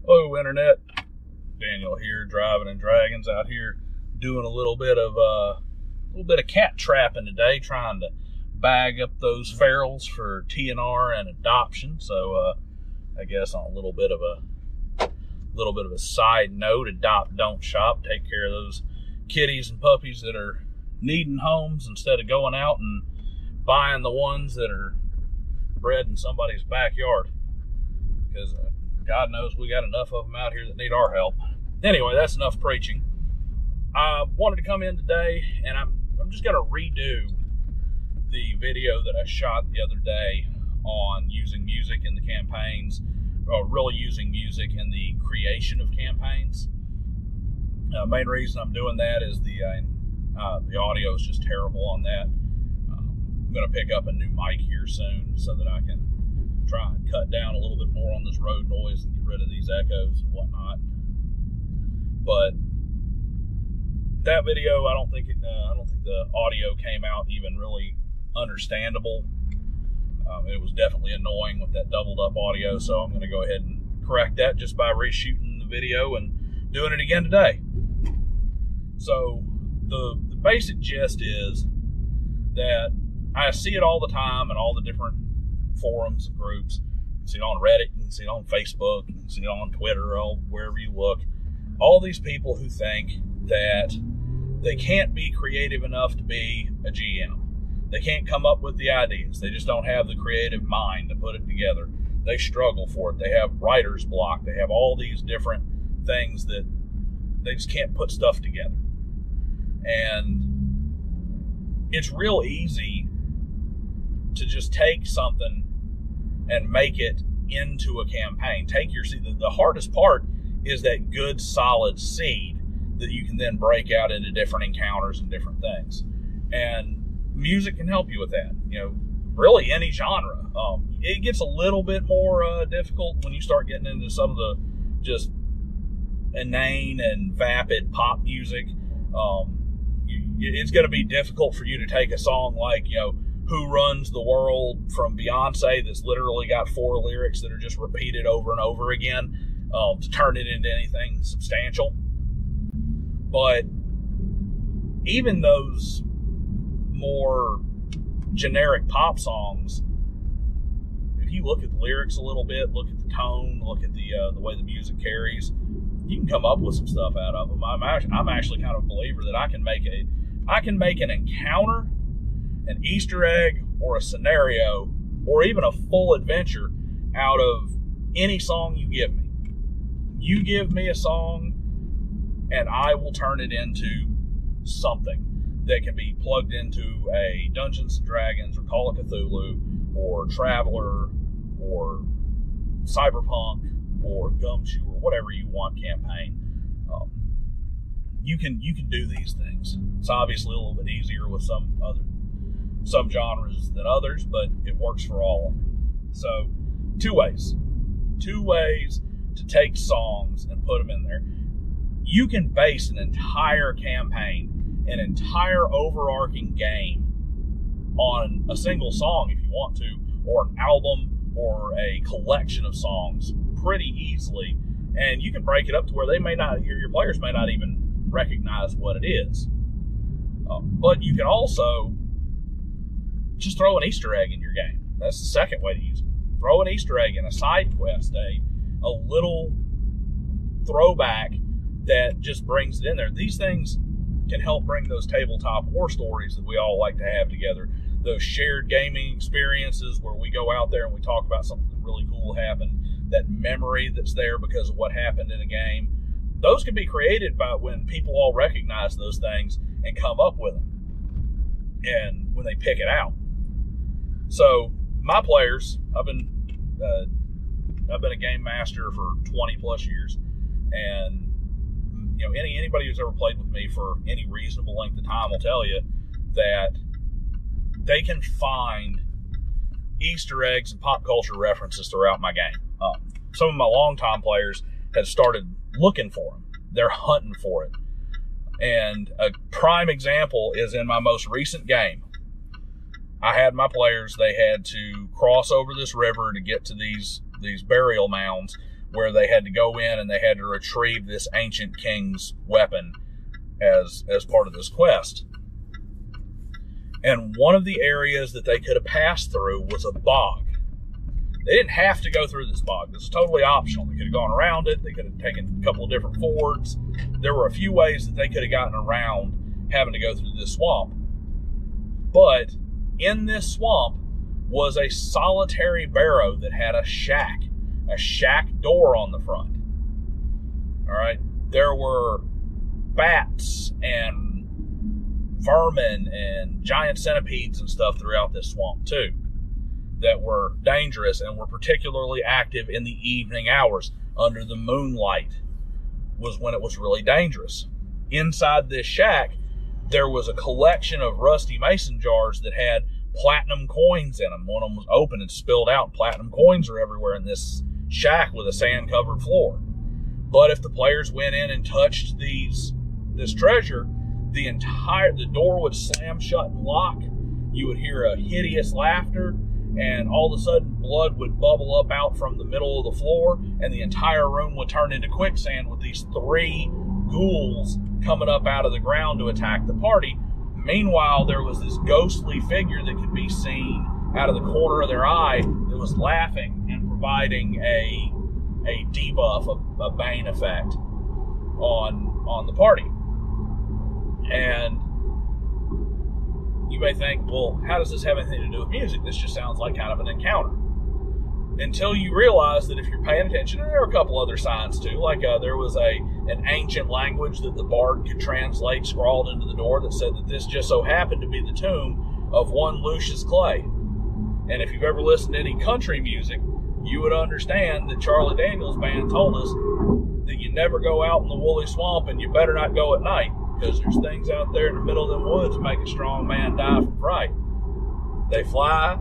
Hello, Internet. Daniel here, driving and dragons out here, doing a little bit of cat trapping today, trying to bag up those ferals for TNR and adoption. So, I guess on a little bit of a side note, adopt, don't shop. Take care of those kitties and puppies that are needing homes instead of going out and buying the ones that are bred in somebody's backyard. Because God knows we got enough of them out here that need our help. Anyway, that's enough preaching. I wanted to come in today, and I'm just going to redo the video that I shot the other day on using music in the campaigns, or really using music in the creation of campaigns. Main reason I'm doing that is the audio is just terrible on that. I'm going to pick up a new mic here soon so that I can try and cut down a little bit more on this road noise and get rid of these echoes and whatnot. But that video, I don't think the audio came out even really understandable. It was definitely annoying with that doubled up audio, so I'm going to go ahead and correct that just by reshooting the video and doing it again today. So the basic gist is that I see it all the time in all the different forums and groups. You can see it on Reddit, you can see it on Facebook, you can see it on Twitter, or wherever you look. All these people who think that they can't be creative enough to be a GM. They can't come up with the ideas. They just don't have the creative mind to put it together. They struggle for it. They have writer's block. They have all these different things that they just can't put stuff together. And it's real easy to just take something and make it into a campaign. Take your seed. The hardest part is that good, solid seed that you can then break out into different encounters and different things. And music can help you with that. You know, really any genre. It gets a little bit more difficult when you start getting into some of the just inane and vapid pop music. It's going to be difficult for you to take a song like, Who Runs the World from Beyonce that's literally got 4 lyrics that are just repeated over and over again to turn it into anything substantial. But even those more generic pop songs, if you look at the lyrics a little bit, look at the tone, look at the way the music carries, you can come up with some stuff out of them. I'm actually kind of a believer that I can make an encounter, an Easter egg, or a scenario, or even a full adventure out of any song you give me. You give me a song, and I will turn it into something that can be plugged into a Dungeons & Dragons, or Call of Cthulhu, or Traveler, or Cyberpunk, or Gumshoe, or whatever you want campaign. You can do these things. It's obviously a little bit easier with some genres than others, but it works for all of them. So, two ways to take songs and put them in there. You can base an entire campaign, an entire overarching game on a single song if you want to, or an album, or a collection of songs pretty easily, and you can break it up to where your players may not even recognize what it is. But you can also just throw an Easter egg in your game. That's the second way to use it. Throw an Easter egg in a side quest, a little throwback that just brings it in there. These things can help bring those tabletop war stories that we all like to have together. Those shared gaming experiences where we go out there and we talk about something that really cool happened, that memory that's there because of what happened in a game. Those can be created by when people all recognize those things and come up with them, and when they pick it out. So my players, I've been a game master for 20 plus years, and anybody who's ever played with me for any reasonable length of time will tell you that they can find Easter eggs and pop culture references throughout my game. Some of my longtime players have started looking for them. They're hunting for it. And a prime example is in my most recent game. I had my players, they had to cross over this river to get to these burial mounds where they had to go in and they had to retrieve this ancient king's weapon as part of this quest. And one of the areas that they could have passed through was a bog. They didn't have to go through this bog. This is totally optional. They could have gone around it. They could have taken a couple of different fords. There were a few ways that they could have gotten around having to go through this swamp. But in this swamp was a solitary barrow that had a shack door on the front. All right. There were bats and vermin and giant centipedes and stuff throughout this swamp too that were dangerous and were particularly active in the evening hours. Under the moonlight was when it was really dangerous. Inside this shack, there was a collection of rusty mason jars that had platinum coins in them. One of them was open and spilled out. Platinum coins are everywhere in this shack with a sand-covered floor. But if the players went in and touched this treasure, the door would slam shut and lock. You would hear a hideous laughter, and all of a sudden blood would bubble up out from the middle of the floor, and the entire room would turn into quicksand with these 3 ghouls coming up out of the ground to attack the party. Meanwhile, there was this ghostly figure that could be seen out of the corner of their eye that was laughing and providing a debuff, a bane effect on the party. And you may think, well, how does this have anything to do with music? This just sounds like kind of an encounter. Until you realize that if you're paying attention, and there are a couple other signs too, like there was an ancient language that the bard could translate scrawled into the door that said that this just so happened to be the tomb of one Lucius Clay. And if you've ever listened to any country music, you would understand that Charlie Daniels Band told us that you never go out in the woolly swamp and you better not go at night, because there's things out there in the middle of them woods that make a strong man die from fright. They fly,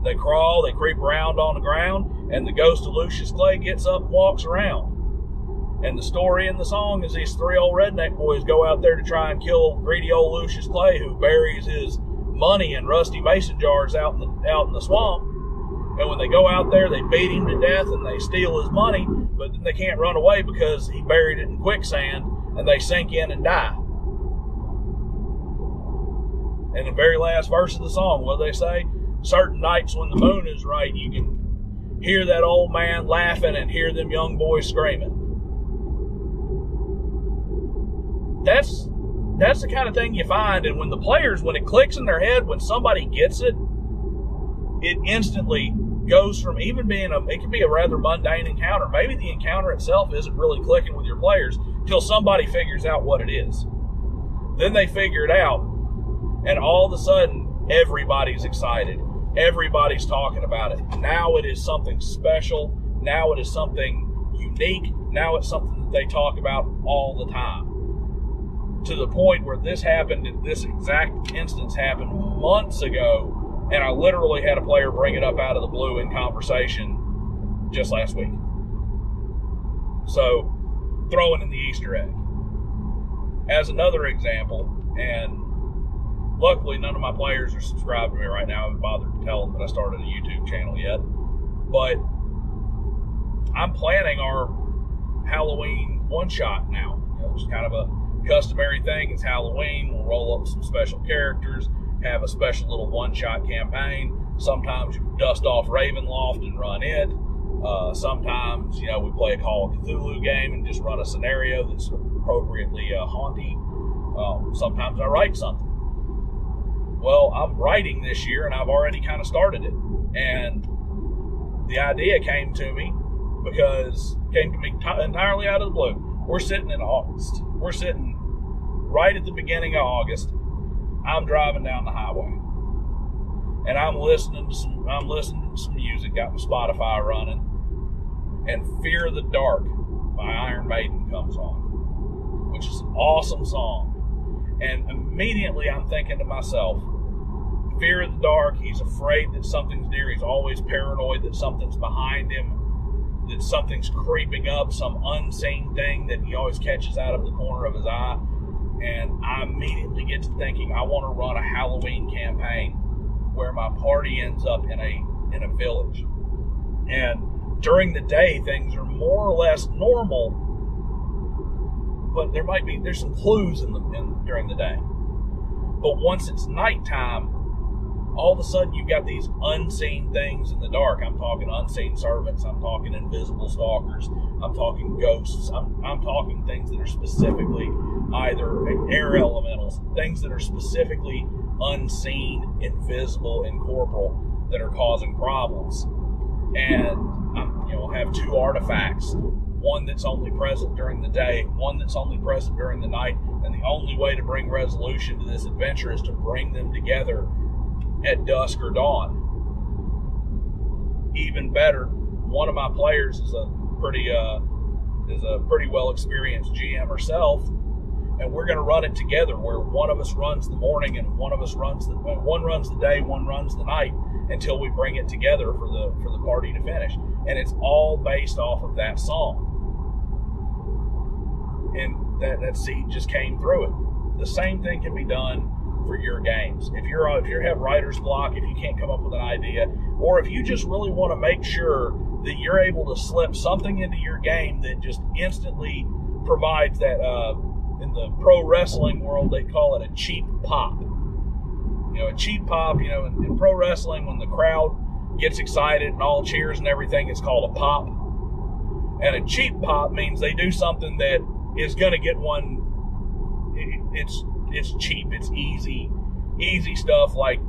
they crawl, they creep around on the ground, and the ghost of Lucius Clay gets up and walks around. And the story in the song is these 3 old redneck boys go out there to try and kill greedy old Lucius Clay, who buries his money in rusty mason jars out in the swamp. And when they go out there, they beat him to death and they steal his money, but then they can't run away because he buried it in quicksand, and they sink in and die. And the very last verse of the song, what do they say? Certain nights when the moon is right, you can hear that old man laughing and hear them young boys screaming. That's the kind of thing you find. And when the players, when it clicks in their head, when somebody gets it, it instantly goes from even being it can be a rather mundane encounter. Maybe the encounter itself isn't really clicking with your players till somebody figures out what it is. Then they figure it out, and all of a sudden, everybody's excited. Everybody's talking about it. Now it is something special. Now it is something unique. Now it's something that they talk about all the time. To the point where this exact instance happened months ago, and I literally had a player bring it up out of the blue in conversation just last week. So, throwing in the Easter egg. As another example, and luckily none of my players are subscribed to me right now. I haven't bothered to tell them that I started a YouTube channel yet. But I'm planning our Halloween one-shot now. It's kind of a customary thing. It's Halloween. We'll roll up some special characters, have a special little one-shot campaign. Sometimes you dust off Ravenloft and run it. Sometimes, we play a Call of Cthulhu game and just run a scenario that's appropriately haunty. Sometimes I write something. Well, I'm writing this year, and I've already kind of started it. And the idea came to me entirely out of the blue. We're sitting in August. We're sitting right at the beginning of August. I'm driving down the highway, and I'm listening to some music. Got my Spotify running, and "Fear of the Dark" by Iron Maiden comes on, which is an awesome song. And immediately I'm thinking to myself, fear of the dark, he's afraid that something's near, he's always paranoid that something's behind him, that something's creeping up, some unseen thing that he always catches out of the corner of his eye. And I immediately get to thinking, I want to run a Halloween campaign where my party ends up in a village. And during the day, things are more or less normal, but there's some clues during the day. But once it's nighttime, all of a sudden you've got these unseen things in the dark. I'm talking unseen servants. I'm talking invisible stalkers. I'm talking ghosts. I'm talking things that are specifically either air elementals, things that are specifically unseen, invisible, incorporeal that are causing problems. And I'll have two artifacts. One that's only present during the day, one that's only present during the night, and the only way to bring resolution to this adventure is to bring them together at dusk or dawn. Even better, one of my players is a pretty well experienced GM herself, and we're going to run it together, where one of us runs the morning and one runs the day, one runs the night, until we bring it together for the party to finish. And it's all based off of that song. And that seed just came through it. The same thing can be done for your games. If you have writer's block, if you can't come up with an idea, or if you just really want to make sure that you're able to slip something into your game that just instantly provides that, in the pro wrestling world, they call it a cheap pop. A cheap pop, in pro wrestling, when the crowd gets excited and all cheers and everything, it's called a pop. And a cheap pop means they do something that is going to get one, it's cheap, it's easy stuff. Like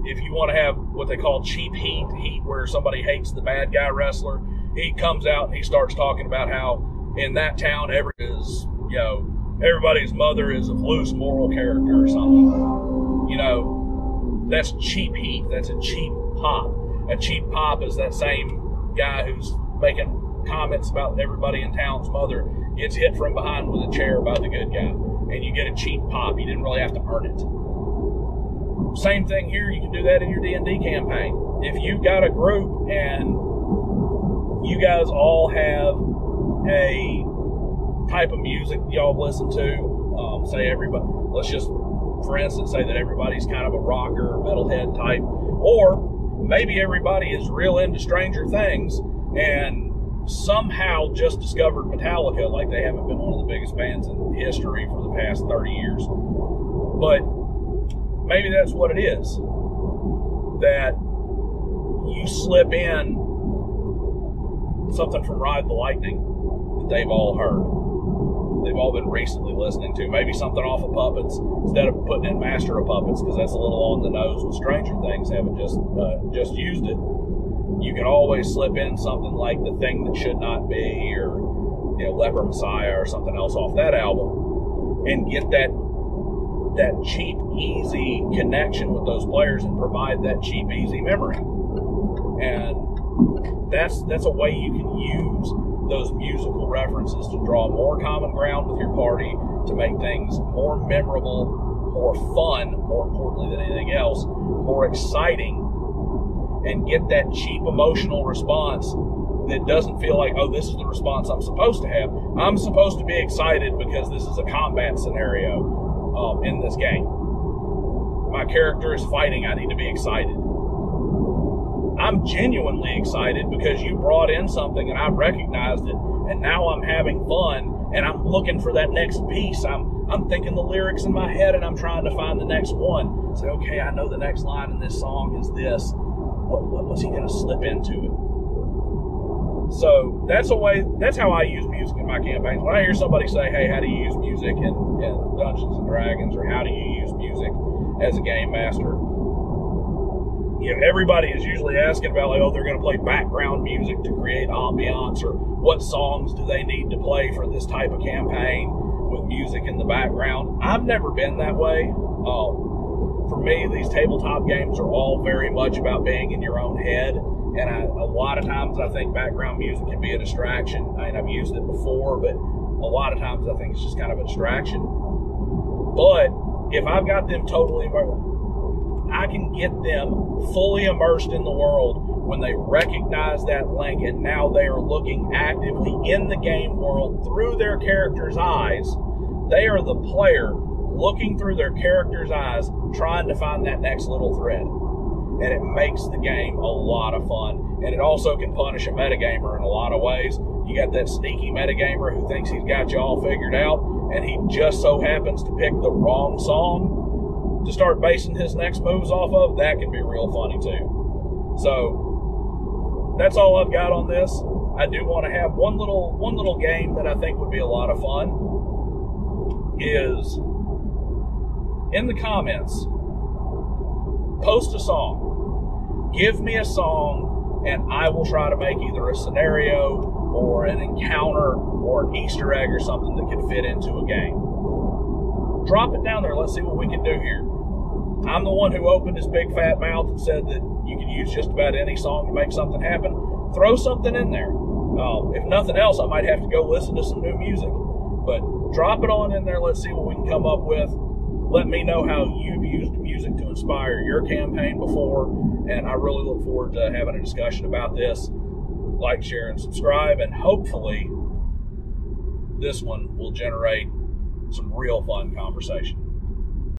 if you want to have what they call cheap heat where somebody hates the bad guy wrestler, he comes out and he starts talking about how in that town everybody's mother is a loose moral character or something. That's cheap heat. That's a cheap pop. A cheap pop is that same guy who's making comments about everybody in town's mother gets hit from behind with a chair by the good guy, and you get a cheap pop. You didn't really have to earn it. Same thing here. You can do that in your D&D campaign. If you've got a group and you guys all have a type of music y'all listen to, say everybody, let's just, for instance, say that everybody's kind of a rocker or metalhead type, or maybe everybody is real into Stranger Things and somehow just discovered Metallica, like they haven't been one of the biggest bands in history for the past 30 years. But maybe that's what it is, that you slip in something from Ride the Lightning that they've all heard. They've all been recently listening to. Maybe something off of Puppets instead of putting in Master of Puppets, because that's a little on the nose with Stranger Things, haven't just used it. You can always slip in something like The Thing That Should Not Be, or Leper Messiah, or something else off that album, and get that cheap, easy connection with those players and provide that cheap, easy memory. And that's a way you can use those musical references to draw more common ground with your party, to make things more memorable, more fun, more importantly than anything else, more exciting, and get that cheap emotional response that doesn't feel like, oh, this is the response I'm supposed to have. I'm supposed to be excited because this is a combat scenario in this game. My character is fighting. I need to be excited. I'm genuinely excited because you brought in something and I recognized it, and now I'm having fun and I'm looking for that next piece. I'm thinking the lyrics in my head and I'm trying to find the next one. Say, okay, I know the next line in this song is this. What was he going to slip into it? So that's how I use music in my campaigns. When I hear somebody say, hey, how do you use music in Dungeons and Dragons, or how do you use music as a game master? Everybody is usually asking about, like, oh, they're going to play background music to create ambiance, or what songs do they need to play for this type of campaign with music in the background. I've never been that way. For me, these tabletop games are all very much about being in your own head, and a lot of times I think background music can be a distraction. I mean, I've used it before, but a lot of times I think it's just kind of a distraction. But if I've got them totally immersed, I can get them fully immersed in the world when they recognize that link, and now they are looking actively in the game world through their character's eyes. They are the player looking through their character's eyes, trying to find that next little thread. and it makes the game a lot of fun. And it also can punish a metagamer in a lot of ways. You got that sneaky metagamer who thinks he's got you all figured out, and he just so happens to pick the wrong song to start basing his next moves off of. That can be real funny too. So that's all I've got on this. I do want to have one little game that I think would be a lot of fun is in the comments, post a song. Give me a song and I will try to make either a scenario or an encounter or an Easter egg or something that could fit into a game. Drop it down there. Let's see what we can do here. I'm the one who opened his big fat mouth and said that you can use just about any song to make something happen. Throw something in there. If nothing else, I might have to go listen to some new music. But drop it on in there. Let's see what we can come up with. Let me know how you've used music to inspire your campaign before. And I really look forward to having a discussion about this. Like, share, and subscribe. And hopefully this one will generate some real fun conversation.